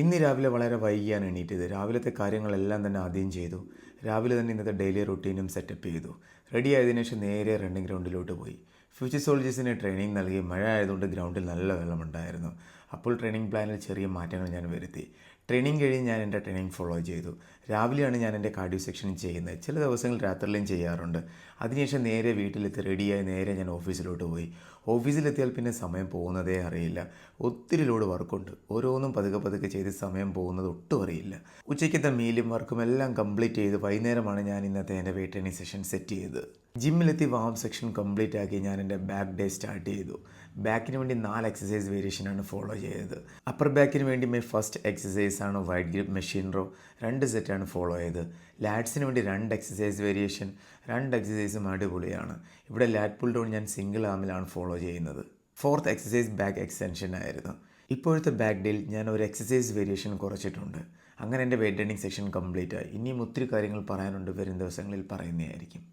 ഇന്ന് രാവിലെ വളരെ വൈകിയാണ് എണീറ്റത്. രാവിലത്തെ കാര്യങ്ങളെല്ലാം തന്നെ ആദ്യം ചെയ്തു. രാവിലെ തന്നെ ഇന്നത്തെ ഡെയിലി റുട്ടീനും സെറ്റപ്പ് ചെയ്തു. റെഡി ആയതിനു ശേഷം നേരെ റണ്ണിങ് ഗ്രൗണ്ടിലോട്ട് പോയി. ഫ്യൂച്ചർ സോൾജേഴ്സിന് ട്രെയിനിങ് നൽകി. മഴ ആയതുകൊണ്ട് ഗ്രൗണ്ടിൽ നല്ല വെള്ളമുണ്ടായിരുന്നു. അപ്പോൾ ട്രെയിനിങ് പ്ലാനിൽ ചെറിയ മാറ്റങ്ങൾ ഞാൻ വരുത്തി. ട്രെയിനിങ് കഴിഞ്ഞ് ഞാൻ എൻ്റെ ട്രെയിനിങ് ഫോളോ ചെയ്തു. രാവിലെയാണ് ഞാൻ എൻ്റെ കാർഡിയോ സെക്ഷൻ ചെയ്യുന്നത്. ചില ദിവസങ്ങൾ രാത്രിയിലും ചെയ്യാറുണ്ട്. അതിനുശേഷം നേരെ വീട്ടിലെത്തി റെഡിയായി നേരെ ഞാൻ ഓഫീസിലോട്ട് പോയി. ഓഫീസിലെത്തിയാൽ പിന്നെ സമയം പോകുന്നതേ അറിയില്ല. ഒത്തിരി ലോഡ് വർക്കുണ്ട്. ഓരോന്നും പതുക്കെ പതുക്കെ ചെയ്ത് സമയം പോകുന്നത് ഒട്ടും അറിയില്ല. ഉച്ചയ്ക്കത്തെ മീലും വർക്കും എല്ലാം കംപ്ലീറ്റ് ചെയ്ത് വൈകുന്നേരമാണ് ഞാൻ ഇന്നത്തെ എൻ്റെ വെയിറ്റ് ട്രെയിനിങ് സെഷൻ സെറ്റ് ചെയ്തത്. ജിമ്മിലെത്തി വാം സെക്ഷൻ കംപ്ലീറ്റ് ആക്കി ഞാൻ എൻ്റെ ബാക്ക് ഡേ സ്റ്റാർട്ട് ചെയ്തു. ബാക്കിന് വേണ്ടി 4 എക്സസൈസ് വേരിയേഷനാണ് ഫോളോ ചെയ്തത്. അപ്പർ ബാക്കിന് വേണ്ടി ഫസ്റ്റ് എക്സസൈസ് ആണ് വൈഡ് ഗ്രിപ്പ് മെഷീൻ റോ. 2 സെറ്റാണ് ഫോളോ ചെയ്തത്. ലാറ്റ്സിന് വേണ്ടി 2 എക്സസൈസ് വേരിയേഷൻ. 2 എക്സസൈസും അടിപൊളിയാണ്. ഇവിടെ ലാറ്റ് പുൾ ഡൗൺ ഞാൻ സിംഗിൾ ആമിലാണ് ഫോളോ ചെയ്യുന്നത്. 4th എക്സസൈസ് ബാക്ക് എക്സ്റ്റൻഷൻ ആയിരുന്നു. ഇപ്പോഴത്തെ ബാക്ക് ഡേയിൽ ഞാൻ ഒരു എക്സസൈസ് വേരിയേഷൻ കുറച്ചിട്ടുണ്ട്. അങ്ങനെ എൻ്റെ വെയിറ്റ് ട്രെയിനിങ് സെക്ഷൻ കംപ്ലീറ്റ് ആയി. ഇനിയും ഒത്തിരി കാര്യങ്ങൾ പറയാനുണ്ട്. വരും ദിവസങ്ങളിൽ പറയുന്നതായിരിക്കും.